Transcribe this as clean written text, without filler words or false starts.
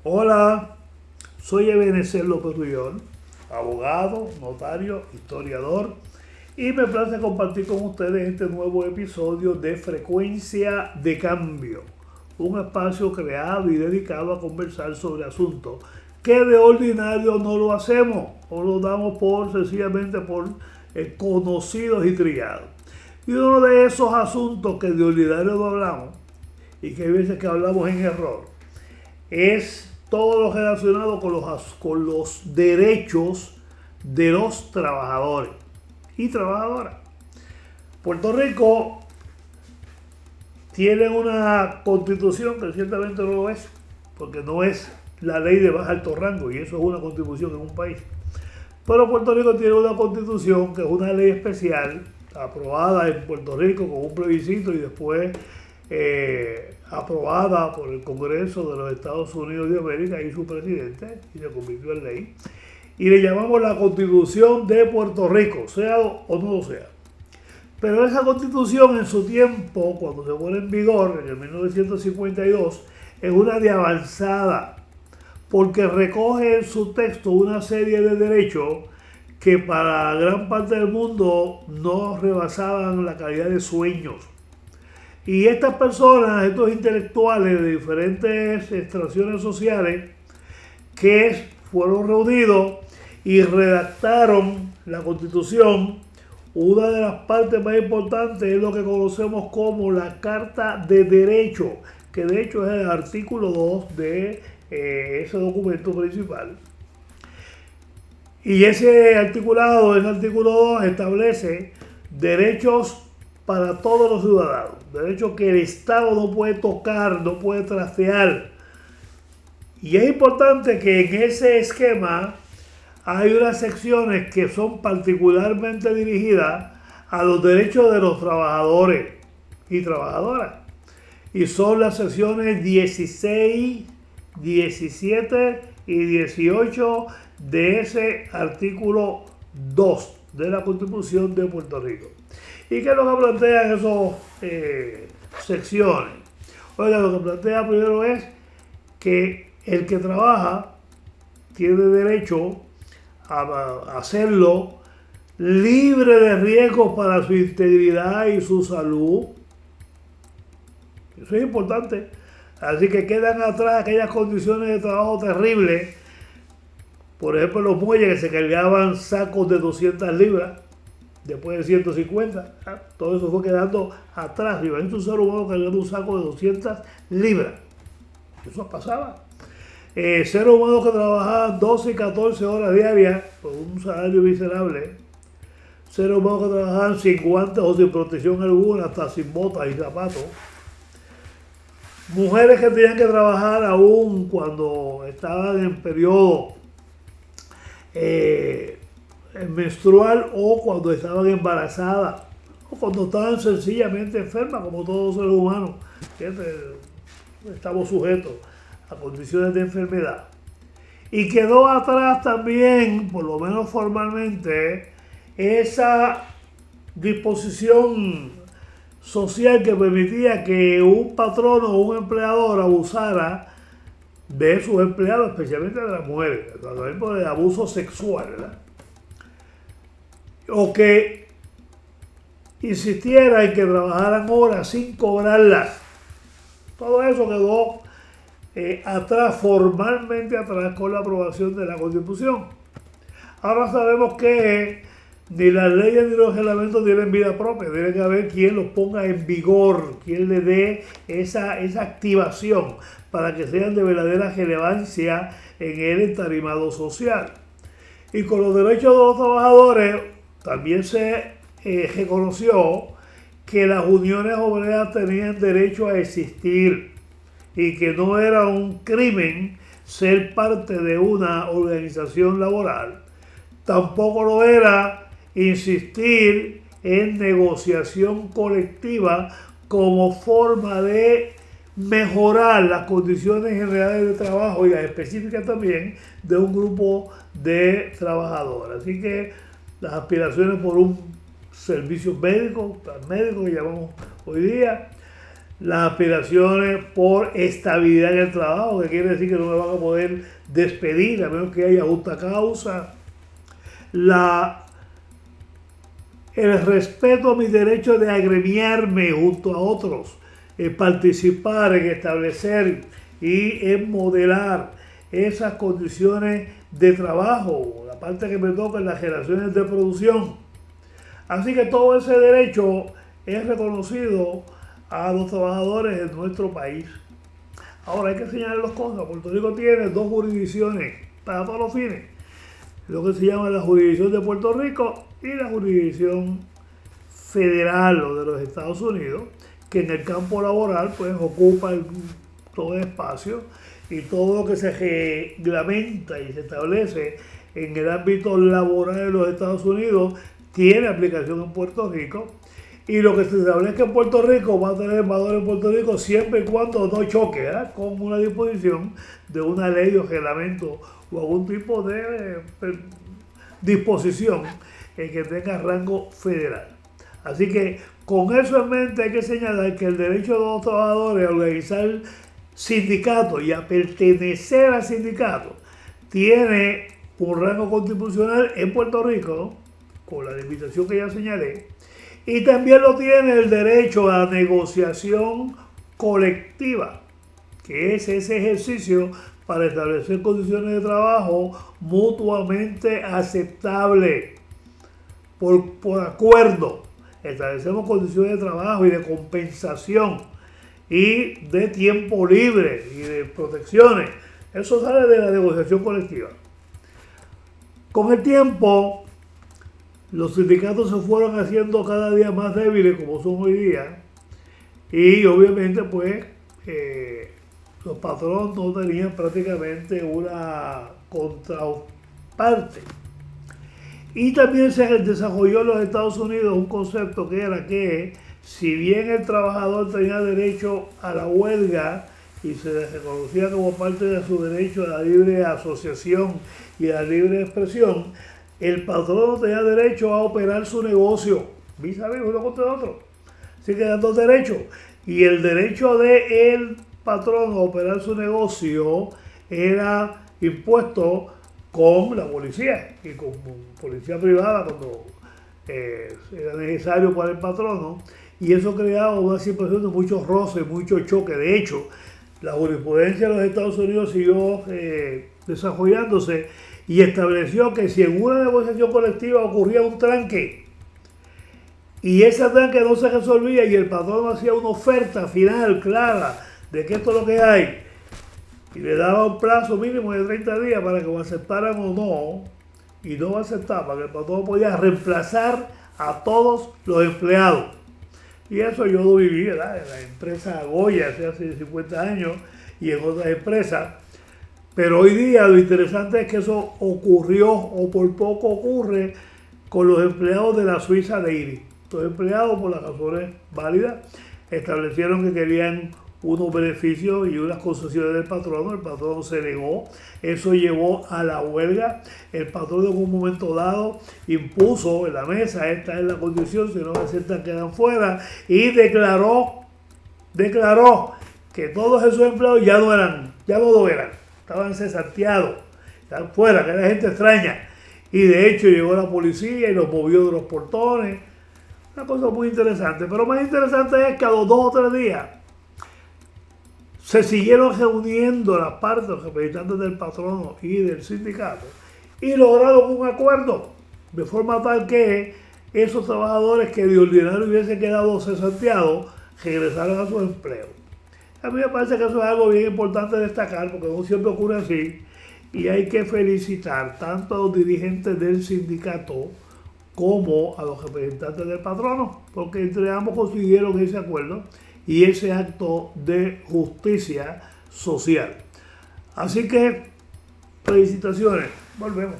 Hola, soy Ebenezer López Rullón, abogado, notario, historiador, y me place compartir con ustedes este nuevo episodio de Frecuencia de Cambio, un espacio creado y dedicado a conversar sobre asuntos que de ordinario no lo hacemos o lo damos sencillamente por conocidos y trillados. Y uno de esos asuntos que de ordinario no hablamos y que hay veces que hablamos en error es todo lo relacionado con los derechos de los trabajadores y trabajadoras. Puerto Rico tiene una constitución que ciertamente no lo es, porque no es la ley de más alto rango, y eso es una constitución en un país. Pero Puerto Rico tiene una constitución que es una ley especial aprobada en Puerto Rico con un plebiscito y después aprobada por el Congreso de los Estados Unidos de América y su presidente, y se convirtió en ley. Y le llamamos la Constitución de Puerto Rico, sea o no lo sea. Pero esa Constitución en su tiempo, cuando se pone en vigor, en el 1952, es una de avanzada, porque recoge en su texto una serie de derechos que para gran parte del mundo no rebasaban la calidad de sueños. Y estas personas, estos intelectuales de diferentes extracciones sociales, que fueron reunidos y redactaron la Constitución, una de las partes más importantes es lo que conocemos como la Carta de Derecho, que de hecho es el artículo 2 de ese documento principal. Y ese artículo 2, establece derechos para todos los ciudadanos, derechos que el Estado no puede tocar, no puede trastear. Y es importante que en ese esquema hay unas secciones que son particularmente dirigidas a los derechos de los trabajadores y trabajadoras. Y son las secciones 16, 17 y 18 de ese artículo 2 de la Constitución de Puerto Rico. ¿Y qué es lo que plantean esas secciones? Oiga, lo que plantea primero es que el que trabaja tiene derecho a hacerlo libre de riesgos para su integridad y su salud. Eso es importante. Así que quedan atrás aquellas condiciones de trabajo terribles. Por ejemplo, los muelles que se cargaban sacos de 200 libras, después de 150. Todo eso fue quedando atrás. Imagínate un ser humano cargando un saco de 200 libras. Eso pasaba. Seres humanos que trabajaban 12 y 14 horas diarias por un salario miserable. Seres humanos que trabajaban sin guantes o sin protección alguna, hasta sin botas y zapatos. Mujeres que tenían que trabajar aún cuando estaban en periodo menstrual o cuando estaban embarazadas o cuando estaban sencillamente enfermas, como todos los seres humanos. Estamos sujetos a condiciones de enfermedad. Y quedó atrás también, por lo menos formalmente, esa disposición social que permitía que un patrono o un empleador abusara de sus empleados, especialmente de las mujeres, también por el abuso sexual, ¿verdad? O que insistiera en que trabajaran horas sin cobrarlas. Todo eso quedó formalmente atrás con la aprobación de la Constitución. Ahora sabemos que ni las leyes ni los reglamentos tienen vida propia, tiene que haber quien los ponga en vigor, quien le dé esa activación para que sean de verdadera relevancia en el entarimado social. Y con los derechos de los trabajadores también se reconoció que las uniones obreras tenían derecho a existir y que no era un crimen ser parte de una organización laboral. Tampoco lo era insistir en negociación colectiva como forma de mejorar las condiciones generales de trabajo y las específicas también de un grupo de trabajadores. Así que las aspiraciones por un servicio médico que llamamos hoy día, las aspiraciones por estabilidad en el trabajo, que quiere decir que no me van a poder despedir a menos que haya justa causa, el respeto a mi derecho de agremiarme junto a otros, participar en establecer y en modelar esas condiciones de trabajo, la parte que me toca en las generaciones de producción. Así que todo ese derecho es reconocido a los trabajadores en nuestro país. Ahora hay que señalar dos cosas. Puerto Rico tiene dos jurisdicciones para todos los fines. Lo que se llama la jurisdicción de Puerto Rico y la jurisdicción federal o de los Estados Unidos, que en el campo laboral pues ocupa todo el espacio y todo lo que se reglamenta y se establece en el ámbito laboral de los Estados Unidos tiene aplicación en Puerto Rico. Y lo que se establezca en Puerto Rico va a tener valor en Puerto Rico siempre y cuando no choque con una disposición de una ley o reglamento o algún tipo de disposición que tenga rango federal. Así que con eso en mente hay que señalar que el derecho de los trabajadores a organizar sindicatos y a pertenecer a sindicatos tiene un rango constitucional en Puerto Rico, con la limitación que ya señalé, y también lo tiene el derecho a la negociación colectiva, que es ese ejercicio para establecer condiciones de trabajo mutuamente aceptables por acuerdo. Establecemos condiciones de trabajo y de compensación y de tiempo libre y de protecciones. Eso sale de la negociación colectiva. Con el tiempo, los sindicatos se fueron haciendo cada día más débiles como son hoy día y obviamente pues los patronos no tenían prácticamente una contraparte. Y también se desarrolló en los Estados Unidos un concepto que era que si bien el trabajador tenía derecho a la huelga y se le reconocía como parte de su derecho a la libre asociación y a la libre expresión, el patrón tenía derecho a operar su negocio, vis a vis uno contra el otro. Así que eran dos derechos. Y el derecho del patrón a operar su negocio era impuesto con la policía y con policía privada cuando era necesario para el patrono, y eso creaba una situación de muchos roces, mucho choque. De hecho, la jurisprudencia de los Estados Unidos siguió desarrollándose y estableció que si en una negociación colectiva ocurría un tranque y ese tranque no se resolvía y el patrón hacía una oferta final clara de que esto es lo que hay y le daba un plazo mínimo de 30 días para que lo aceptaran o no, y no va a aceptar, para que el patrón podía reemplazar a todos los empleados. Y eso yo lo viví, ¿verdad?, en la empresa Goya hace 50 años y en otras empresas. Pero hoy día lo interesante es que eso ocurrió, o por poco ocurre, con los empleados de la Suiza Dairy. Los empleados, por las razones válidas, establecieron que querían unos beneficios y unas concesiones del patrono. El patrono se negó, eso llevó a la huelga. El patrono en un momento dado impuso en la mesa, esta es la condición, si no me aceptan quedan fuera, y declaró que todos esos empleados ya no lo eran, estaban cesanteados, estaban fuera, que era gente extraña. Y de hecho llegó la policía y los movió de los portones. Una cosa muy interesante, pero más interesante es que a los 2 o 3 días se siguieron reuniendo las partes, los representantes del patrono y del sindicato, y lograron un acuerdo, de forma tal que esos trabajadores que de ordinario hubiesen quedado cesanteados regresaron a sus empleos. A mí me parece que eso es algo bien importante destacar, porque no siempre ocurre así, y hay que felicitar tanto a los dirigentes del sindicato como a los representantes del patrono, porque entre ambos consiguieron ese acuerdo y ese acto de justicia social. Así que, felicitaciones. Volvemos.